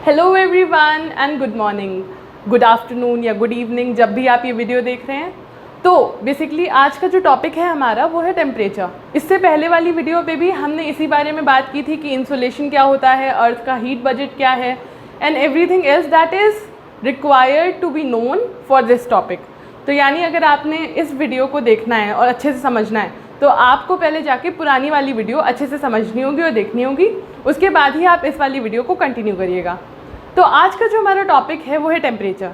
Hello everyone and good morning, good afternoon या good evening, जब भी आप ये वीडियो देख रहे हैं। तो बेसिकली आज का जो टॉपिक है हमारा वो है टेम्परेचर। इससे पहले वाली वीडियो पे भी हमने इसी बारे में बात की थी कि इंसुलेशन क्या होता है, अर्थ का हीट बजट क्या है and everything else that is required to be known for this topic. तो यानी अगर आपने इस वीडियो को देखना है और अच्छे से समझना है तो आपको पहले जाके पुरानी वाली वीडियो अच्छे से समझनी होगी और देखनी होगी, उसके बाद ही आप इस वाली वीडियो को कंटिन्यू करिएगा। तो आज का जो हमारा टॉपिक है वो है टेम्परेचर।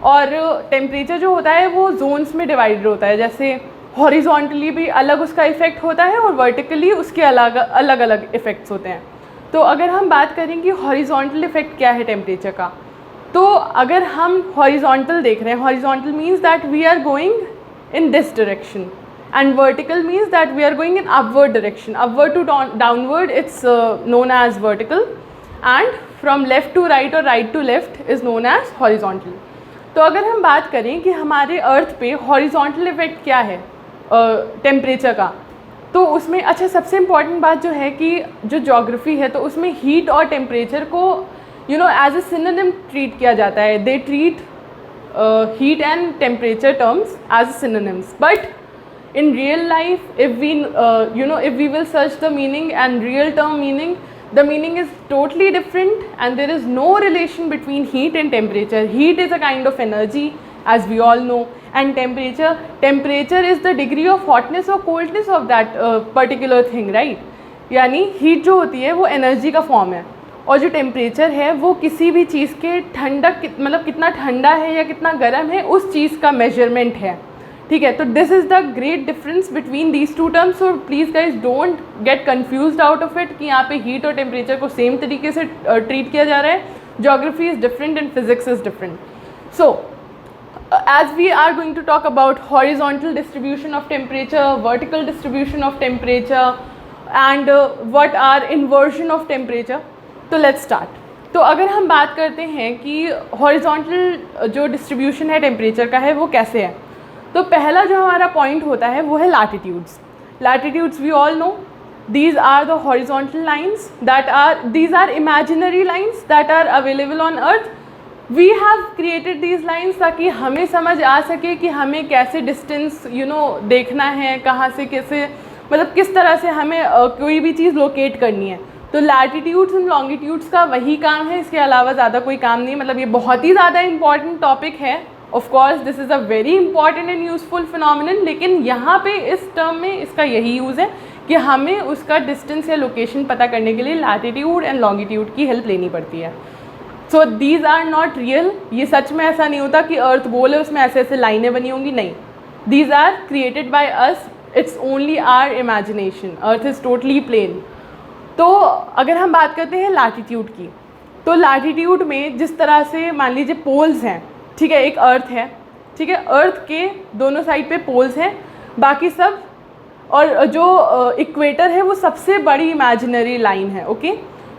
और टेम्परेचर जो होता है वो जोन्स में डिवाइडेड होता है, जैसे हॉरिजॉन्टली भी अलग उसका इफ़ेक्ट होता है और वर्टिकली उसके अलग अलग इफ़ेक्ट्स होते हैं। तो अगर हम बात करें कि हॉरिजॉन्टल इफ़ेक्ट क्या है टेम्परेचर का, तो अगर हम हॉरिजॉन्टल देख रहे हैं, horizontal means that we are going in this direction and vertical means that we are going in upward direction. Upward to downward it's known as vertical, and from left to right or right to left is known as horizontal. तो अगर हम बात करें कि हमारे अर्थ पे horizontal effect क्या है टेम्परेचर का, तो उसमें अच्छा सबसे इम्पॉर्टेंट बात जो है कि जो ज्योग्राफी है तो उसमें हीट और टेम्परेचर को एज ए सिनोनिम ट्रीट किया जाता है। They treat heat and temperature terms as a synonyms, but in real life if we will search the meaning and real term meaning, the meaning is totally different and there is no relation between heat and temperature. Heat is a kind of energy as we all know, and temperature is the degree of hotness or coldness of that particular thing, right? यानी heat जो होती है वो energy का form है और जो temperature है वो किसी भी चीज़ के ठंडक मतलब कितना ठंडा है या कितना गर्म है उस चीज़ का measurement है, ठीक है। तो this is the great difference between these two terms. So please guys don't get confused out of it कि यहाँ पे हीट और टेम्परेचर को सेम तरीके से ट्रीट किया जा रहा है। Geography is different and physics is different. So as we are going to talk about horizontal distribution of temperature, vertical distribution of temperature and what are inversion of temperature, तो let's start। तो अगर हम बात करते हैं कि horizontal जो distribution है टेम्परेचर का है वो कैसे है, तो पहला जो हमारा पॉइंट होता है वो है latitudes. Latitudes we all know these are the horizontal lines that are these are imaginary lines that are available on earth. We have created these lines ताकि हमें समझ आ सके कि हमें कैसे डिस्टेंस देखना है, कहाँ से कैसे मतलब किस तरह से हमें कोई भी चीज़ लोकेट करनी है। तो लैटिट्यूड्स एंड लॉन्गिट्यूड्स का वही काम है, इसके अलावा ज़्यादा कोई काम नहीं। मतलब ये बहुत ही ज़्यादा इंपॉर्टेंट टॉपिक है। Of course this is a very important and useful phenomenon, लेकिन यहाँ पे इस टर्म में इसका यही यूज़ है कि हमें उसका डिस्टेंस या लोकेशन पता करने के लिए लैटिट्यूड एंड लॉन्गिट्यूड की हेल्प लेनी पड़ती है। So these are not real. ये सच में ऐसा नहीं होता कि अर्थ गोल है उसमें ऐसे ऐसे लाइनें बनी होंगी, नहीं। These are created by us, it's only our imagination. Earth is totally plain. तो अगर हम बात करते हैं लैटिट्यूड की, तो लैटिट्यूड में जिस तरह से मान लीजिए पोल्स हैं, ठीक है, एक अर्थ है, ठीक है, अर्थ के दोनों साइड पे पोल्स हैं, बाकी सब, और जो इक्वेटर है वो सबसे बड़ी इमेजिनरी लाइन है, ओके।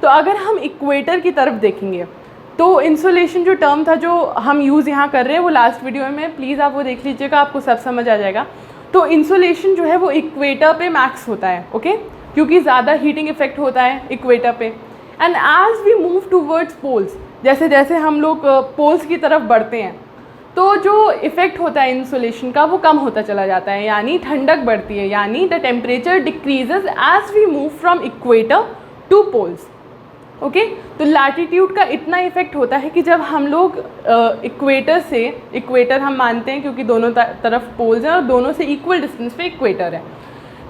तो अगर हम इक्वेटर की तरफ देखेंगे तो इंसुलेशन जो टर्म था जो हम यूज़ यहाँ कर रहे हैं वो लास्ट वीडियो में प्लीज़ आप वो देख लीजिएगा, आपको सब समझ आ जाएगा। तो इंसुलेशन जो है वो इक्वेटर पे मैक्स होता है, ओके, क्योंकि ज़्यादा हीटिंग इफेक्ट होता है इक्वेटर पे। And as we move towards poles, जैसे जैसे हम लोग पोल्स की तरफ बढ़ते हैं तो जो इफ़ेक्ट होता है इंसुलेशन का वो कम होता चला जाता है, यानी ठंडक बढ़ती है, यानी the temperature decreases as we move from equator to poles, okay. तो लैटिट्यूड का इतना इफेक्ट होता है कि जब हम लोग इक्वेटर से, इक्वेटर हम मानते हैं क्योंकि दोनों तरफ पोल्स हैं और दोनों से इक्वल डिस्टेंस पे इक्वेटर है,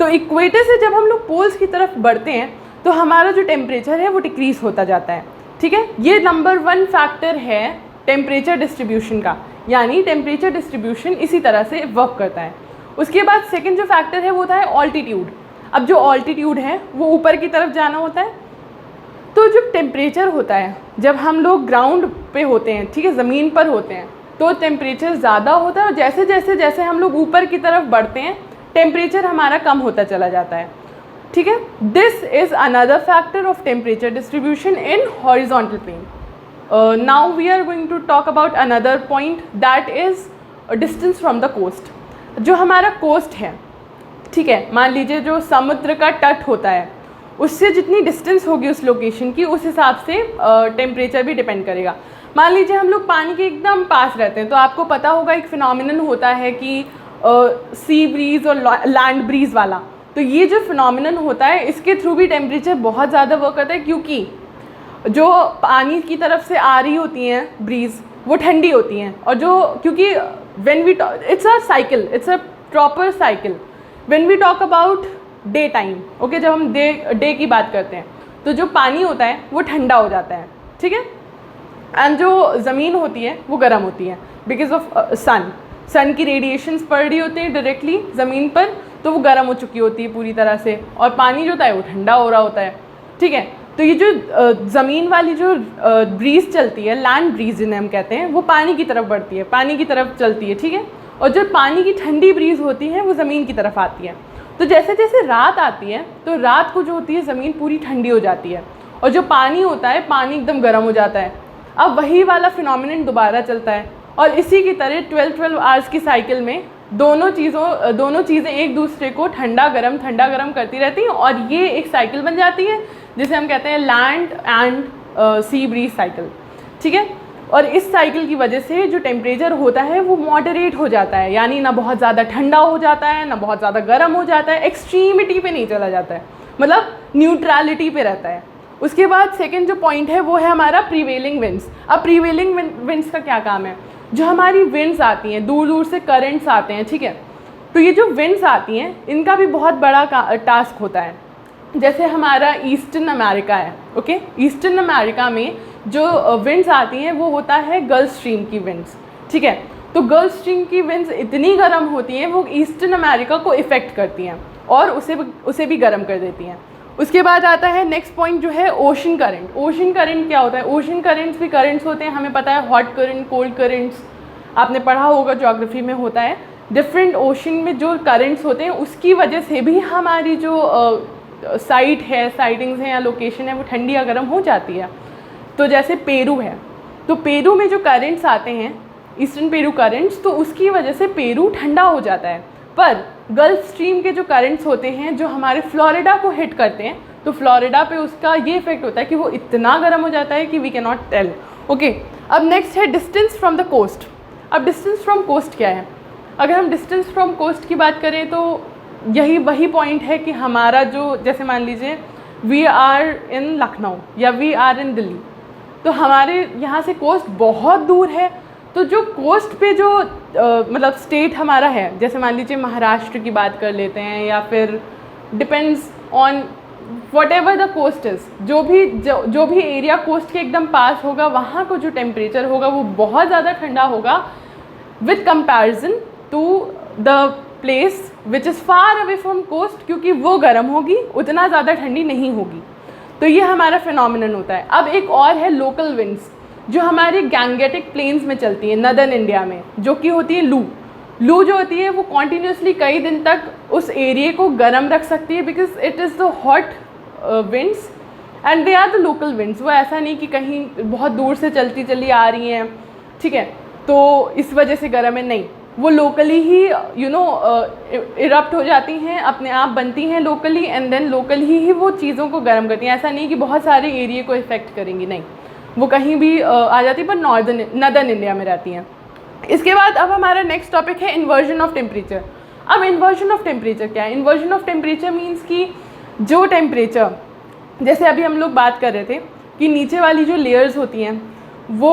तो इक्वेटर से जब हम लोग पोल्स की तरफ बढ़ते हैं तो हमारा जो टेम्परेचर है वो डिक्रीज़ होता जाता है, ठीक है। ये नंबर 1 फैक्टर है टेम्परेचर डिस्ट्रीब्यूशन का, यानी टेम्परेचर डिस्ट्रीब्यूशन इसी तरह से वर्क करता है। उसके बाद सेकंड जो फैक्टर है वो होता है ऑल्टीट्यूड। अब जो ऑल्टीट्यूड है वो ऊपर की तरफ जाना होता है, तो जब टेम्परेचर होता है, जब हम लोग ग्राउंड पे होते हैं, ठीक है, ज़मीन पर होते हैं, तो टेम्परेचर ज़्यादा होता है और जैसे जैसे जैसे हम लोग ऊपर की तरफ बढ़ते हैं टेम्परेचर हमारा कम होता चला जाता है, ठीक है। This is another factor of temperature distribution in horizontal plain. Now we are going to talk about another point that is distance from the coast. जो हमारा कोस्ट है, ठीक है, मान लीजिए जो समुद्र का तट होता है उससे जितनी डिस्टेंस होगी उस लोकेशन की, उस हिसाब से टेम्परेचर भी डिपेंड करेगा। मान लीजिए हम लोग पानी के एकदम पास रहते हैं, तो आपको पता होगा एक फिनोमिनन होता है कि सी ब्रीज और लैंड ब्रीज वाला। तो ये जो फिनोमिनन होता है, इसके थ्रू भी टेम्परेचर बहुत ज़्यादा वर्क करता है, क्योंकि जो पानी की तरफ से आ रही होती हैं ब्रीज वो ठंडी होती हैं, और जो क्योंकि when we it's a cycle, it's a proper cycle. When we talk about day time, okay, जब हम डे की बात करते हैं तो जो पानी होता है वो ठंडा हो जाता है, ठीक है, एंड जो ज़मीन होती है वो गर्म होती है बिकॉज ऑफ सन की रेडिएशंस पड़ रही होती हैं डायरेक्टली ज़मीन पर, तो वो गर्म हो चुकी होती है पूरी तरह से, और पानी जो होता है वो ठंडा हो रहा होता है, ठीक है। तो ये जो ज़मीन वाली जो ब्रीज चलती है, लैंड ब्रीज जिन्हें हम कहते हैं, वो पानी की तरफ बढ़ती है, पानी की तरफ चलती है, ठीक है। और जो पानी की ठंडी ब्रीज होती है वो ज़मीन की तरफ आती है। तो जैसे जैसे रात आती है तो रात को जो होती है ज़मीन पूरी ठंडी हो जाती है, और जो पानी होता है पानी एकदम गर्म हो जाता है। अब वही वाला फिनोमिनन दोबारा चलता है, और इसी की तरह 12 आवर्स की साइकिल में दोनों चीज़ें एक दूसरे को ठंडा गर्म करती रहती हैं, और ये एक साइकिल बन जाती है जिसे हम कहते हैं land and sea breeze cycle, ठीक है। और इस साइकिल की वजह से जो टेम्परेचर होता है वो मॉडरेट हो जाता है, यानी ना बहुत ज़्यादा ठंडा हो जाता है ना बहुत ज़्यादा गर्म हो जाता है, एक्सट्रीमिटी पे नहीं चला जाता है, मतलब न्यूट्रलिटी पे रहता है। उसके बाद सेकंड जो पॉइंट है वो है हमारा प्रीवेलिंग विंड्स। अब प्रीवेलिंग विंड्स का क्या काम है? जो हमारी विंड्स आती हैं, दूर दूर से करंट्स आते हैं, ठीक है, तो ये जो विंड्स आती हैं इनका भी बहुत बड़ा टास्क होता है। जैसे हमारा ईस्टर्न अमेरिका है, ओके, ईस्टर्न अमेरिका में जो विंड्स आती हैं वो होता है गल्फ स्ट्रीम की विंड्स, ठीक है। तो गल्फ स्ट्रीम की विंड्स इतनी गर्म होती हैं वो ईस्टर्न अमेरिका को इफ़ेक्ट करती हैं और उसे भी गर्म कर देती हैं। उसके बाद आता है नेक्स्ट पॉइंट जो है ओशन करंट। ओशन करंट क्या होता है? ओशन करंट्स भी करंट्स होते हैं, हमें पता है, हॉट करंट, कोल्ड करंट्स आपने पढ़ा होगा, ज्योग्राफी में होता है। डिफरेंट ओशन में जो करंट्स होते हैं उसकी वजह से भी हमारी जो साइट है, साइटिंग्स हैं या लोकेशन है वो ठंडी या गर्म हो जाती है। तो जैसे पेरू है, तो पेरू में जो करंट्स आते हैं, ईस्टर्न पेरू करंट्स, तो उसकी वजह से पेरू ठंडा हो जाता है। पर गल्फ स्ट्रीम के जो करंट्स होते हैं जो हमारे फ्लोरिडा को हिट करते हैं, तो फ्लोरिडा पे उसका ये इफेक्ट होता है कि वो इतना गर्म हो जाता है कि we can not tell, okay. अब नेक्स्ट है डिस्टेंस फ्रॉम द कोस्ट। अब डिस्टेंस फ्रॉम कोस्ट क्या है? अगर हम डिस्टेंस फ्रॉम कोस्ट की बात करें तो यही वही पॉइंट है कि हमारा जो, जैसे मान लीजिए वी आर इन लखनऊ या वी आर इन दिल्ली, तो हमारे यहाँ से कोस्ट बहुत दूर है। तो जो कोस्ट पे जो मतलब स्टेट हमारा है, जैसे मान लीजिए महाराष्ट्र की बात कर लेते हैं, या फिर depends on whatever the coast is, जो भी एरिया कोस्ट के एकदम पास होगा वहाँ को जो टेम्परेचर होगा वो बहुत ज़्यादा ठंडा होगा with comparison to the place which is far away from coast, क्योंकि वो गर्म होगी, उतना ज़्यादा ठंडी नहीं होगी। तो ये हमारा फिनोमिनन होता है। अब एक और है लोकल विंड्स, जो हमारे गैंगेटिक प्लेन्स में चलती है नदर्न इंडिया में, जो कि होती है लू जो होती है वो कॉन्टीन्यूसली कई दिन तक उस एरिए को गर्म रख सकती है, because it is the hot winds and they are the local winds. वो ऐसा नहीं कि कहीं बहुत दूर से चली आ रही हैं, ठीक है, तो इस वजह से गर्म है, नहीं, वो लोकली ही इरप्ट हो जाती हैं, अपने आप बनती हैं लोकली, एंड देन लोकल ही वो चीज़ों को गर्म करती हैं। ऐसा नहीं कि बहुत सारे एरिए को इफ़ेक्ट करेंगी, नहीं, वो कहीं भी आ जाती है, पर नदर्न इंडिया में रहती हैं। इसके बाद अब हमारा नेक्स्ट टॉपिक है इन्वर्जन ऑफ टेम्परेचर। अब इन्वर्जन ऑफ टेम्परेचर क्या है? इन्वर्जन ऑफ टेम्परेचर मीन्स कि जो टेम्परेचर, जैसे अभी हम लोग बात कर रहे थे कि नीचे वाली जो लेयर्स होती हैं वो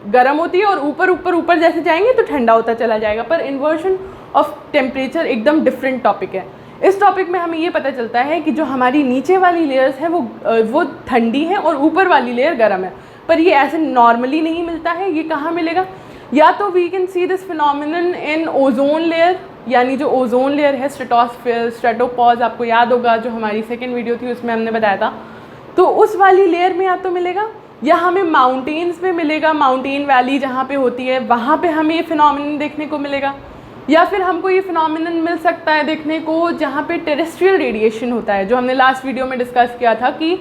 गर्म होती है और ऊपर जैसे जाएंगे तो ठंडा होता चला जाएगा। पर इन्वर्जन ऑफ टेम्परेचर एकदम डिफरेंट टॉपिक है। इस टॉपिक में हमें ये पता चलता है कि जो हमारी नीचे वाली लेयर्स हैं वो ठंडी हैं और ऊपर वाली लेयर गर्म है। पर ये ऐसे नॉर्मली नहीं मिलता है। ये कहाँ मिलेगा? या तो we can see this phenomenon in ozone layer, यानी जो ओजोन लेयर है, स्ट्रेटोस्फीयर, स्ट्रेटोपॉज, आपको याद होगा जो हमारी सेकेंड वीडियो थी उसमें हमने बताया था, तो उस वाली लेयर में या तो मिलेगा, या हमें माउंटेन्स में मिलेगा, माउंटेन वैली जहाँ पे होती है वहाँ पे हमें ये फिनोमिनन देखने को मिलेगा। या फिर हमको ये फिनोमिनन मिल सकता है देखने को जहाँ पे टेरेस्ट्रियल रेडिएशन होता है, जो हमने लास्ट वीडियो में डिस्कस किया था कि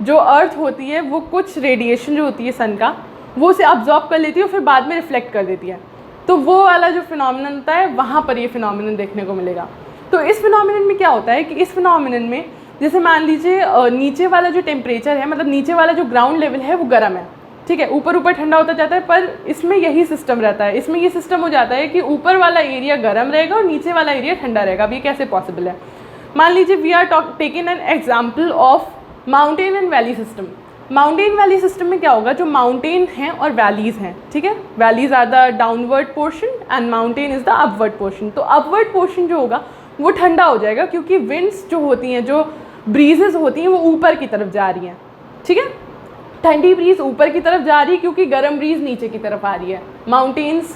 जो अर्थ होती है वो कुछ रेडिएशन जो होती है सन का, वो उसे अब्जॉर्ब कर लेती है और फिर बाद में रिफ्लेक्ट कर देती है। तो वो वाला जो फिनोमिनन होता है वहाँ पर ये फिनोमिनन देखने को मिलेगा। तो इस फिनोमिनन में क्या होता है कि इस फिनोमिनन में जैसे मान लीजिए नीचे वाला जो टेम्परेचर है, मतलब नीचे वाला जो ग्राउंड लेवल है वो गर्म है, ठीक है, ऊपर ऊपर ठंडा होता जाता है, पर इसमें यही सिस्टम रहता है, इसमें ये सिस्टम हो जाता है कि ऊपर वाला एरिया गर्म रहेगा और नीचे वाला एरिया ठंडा रहेगा। अब ये कैसे पॉसिबल है? मान लीजिए we are taking an example of mountain and valley system. Mountain valley system में क्या होगा, जो माउंटेन हैं और वैलीज़ हैं, ठीक है, valleys are the downward portion and mountain is the upward portion. तो अपवर्ड पोर्शन जो होगा वो ठंडा हो जाएगा, क्योंकि विंड्स जो होती हैं, जो ब्रीजेज़ होती हैं, वो ऊपर की तरफ जा रही हैं, ठीक है, ठंडी ब्रीज ऊपर की तरफ जा रही है क्योंकि गर्म ब्रीज नीचे की तरफ आ रही है। माउंटेन्स,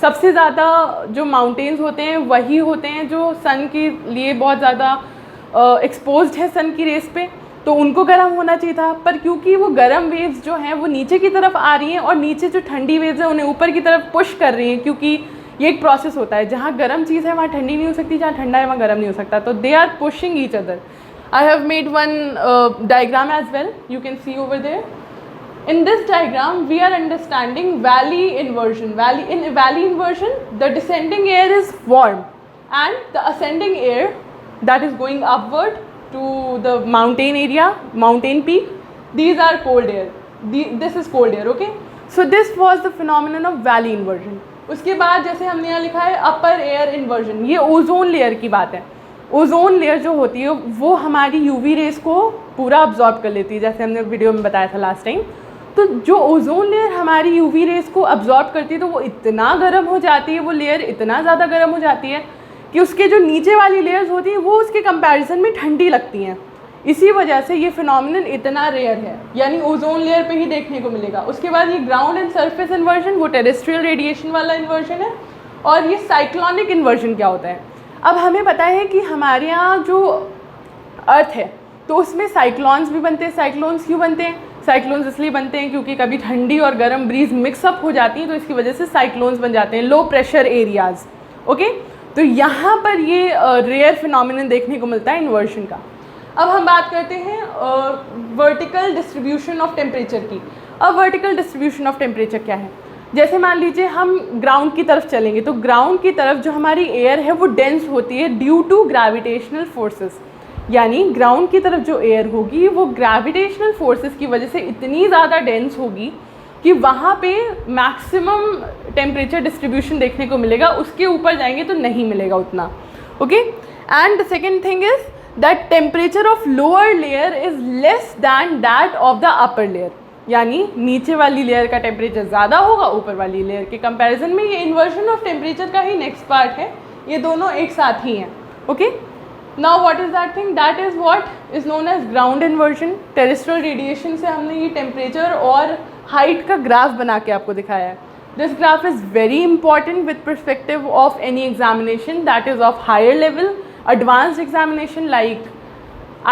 सबसे ज़्यादा जो माउंटेन्स होते हैं वही होते हैं जो सन के लिए बहुत ज़्यादा एक्सपोज्ड है सन की रेस पे, तो उनको गर्म होना चाहिए था, पर क्योंकि वो गर्म वेव्स जो हैं वो नीचे की तरफ आ रही हैं और नीचे जो ठंडी वेव्स हैं उन्हें ऊपर की तरफ पुश कर रही हैं, क्योंकि ये एक प्रोसेस होता है, जहाँ गर्म चीज़ है वहाँ ठंडी नहीं हो सकती, जहाँ ठंडा है वहाँ गर्म नहीं हो सकता, तो they are pushing each other. I have made one diagram as well, you can see over there. In this diagram we are understanding valley inversion. In valley inversion, the descending air is warm and the ascending air that is going upward to the mountain area, mountain peak, these are cold air. This is cold air, okay? So this was the phenomenon of valley inversion. उसके बाद जैसे हमने यहाँ लिखा है upper air inversion, ये ozone layer की बात है। ओजोन लेयर जो होती है वो हमारी यूवी रेस को पूरा अब्जॉर्ब कर लेती है, जैसे हमने वीडियो में बताया था लास्ट टाइम। तो जो ओजोन लेयर हमारी यूवी रेस को अब्जॉर्ब करती है तो वो इतना गर्म हो जाती है, वो लेयर इतना ज़्यादा गर्म हो जाती है कि उसके जो नीचे वाली लेयर्स होती हैं वो उसके कंपैरिजन में ठंडी लगती हैं। इसी वजह से ये फिनोमिनन इतना रेयर है, यानी ओजोन लेयर पे ही देखने को मिलेगा। उसके बाद ये ग्राउंड एंड सरफेस इन्वर्जन, वो टेरेस्ट्रियल रेडिएशन वाला इन्वर्जन है। और ये साइक्लोनिक इन्वर्जन क्या होता है? अब हमें पता है कि हमारे यहाँ जो अर्थ है तो उसमें साइक्लोन्स भी बनते हैं। साइक्लोन्स क्यों बनते हैं? साइक्लोन्स इसलिए बनते हैं क्योंकि कभी ठंडी और गर्म ब्रीज मिक्सअप हो जाती हैं, तो इसकी वजह से साइक्लोन्स बन जाते हैं, लो प्रेशर एरियाज़, ओके। तो यहाँ पर ये रेयर फिनोमिनन देखने को मिलता है इन्वर्जन का। अब हम बात करते हैं वर्टिकल डिस्ट्रीब्यूशन ऑफ टेम्परेचर की। अब वर्टिकल डिस्ट्रीब्यूशन ऑफ टेम्परेचर क्या है? जैसे मान लीजिए हम ग्राउंड की तरफ चलेंगे, तो ग्राउंड की तरफ जो हमारी एयर है वो डेंस होती है ड्यू टू ग्रेविटेशनल फोर्सेस, यानी ग्राउंड की तरफ जो एयर होगी वो ग्रेविटेशनल फोर्सेस की वजह से इतनी ज़्यादा डेंस होगी कि वहाँ पे मैक्सिमम टेम्परेचर डिस्ट्रीब्यूशन देखने को मिलेगा, उसके ऊपर जाएंगे तो नहीं मिलेगा उतना, okay. And the second thing is that temperature of lower layer is less than that of the upper layer, यानी नीचे वाली लेयर का टेम्परेचर ज़्यादा होगा ऊपर वाली लेयर के कंपैरिजन में। ये इन्वर्जन ऑफ टेम्परेचर का ही नेक्स्ट पार्ट है, ये दोनों एक साथ ही हैं, ओके। Now what is that thing? That is what is known as ground inversion. Terrestrial radiation से हमने ये टेम्परेचर और हाइट का ग्राफ बना के आपको दिखाया है। This graph is very important with perspective of any examination that is of higher level, advanced examination like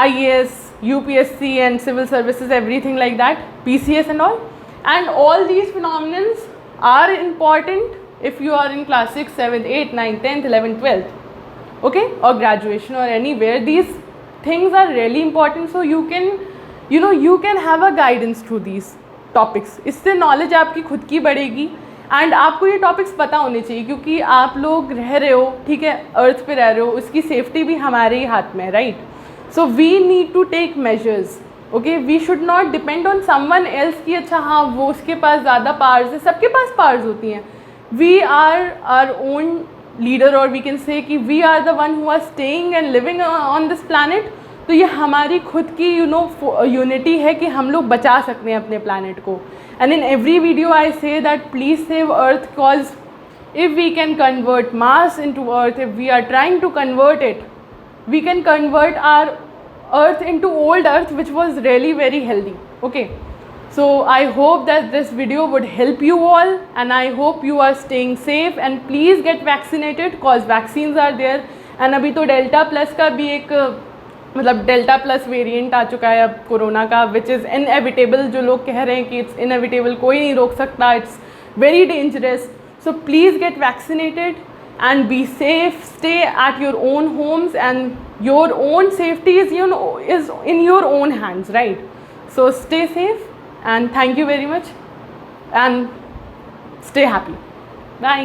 IAS, UPSC and civil services, everything like that, PCS and all these phenomenons are important if you are in class 6, 7, 8, 9, 10th, 11th, 12th, okay, or graduation or anywhere. These things are really important, so you can, you can have a guidance through these topics. इससे knowledge आपकी खुद की बढ़ेगी and आपको ये topics पता होने चाहिए, क्योंकि आप लोग रह रहे हो, ठीक है, अर्थ पे रह रहे हो, उसकी सेफ्टी भी हमारे ही हाथ में है, right. So we need to take measures, okay. We should not depend on someone else कि अच्छा हाँ वो उसके पास ज़्यादा पावर्स है, सबके पास पावर्स होती हैं। We are our own leader, और वी कैन से कि we are the one who are staying and living on this planet. तो ये हमारी खुद की यूनिटी है कि हम लोग बचा सकते हैं अपने प्लानट को। And in every video I say that please save earth, because if we can convert Mars into earth, if we are trying to convert it, we can convert our earth into old earth which was really very healthy, okay. So I hope that this video would help you all, and I hope you are staying safe and please get vaccinated because vaccines are there। and अभी तो delta plus का भी एक मतलब delta plus variant आ चुका है अब corona का, विच इज़ इनएविटेबल। जो लोग कह रहे हैं कि इट्स इनएविटेबल, कोई नहीं रोक सकता, it's very dangerous. So please get vaccinated and be safe, stay at your own homes, and your own safety is in your own hands, right? So stay safe and thank you very much and stay happy. Bye.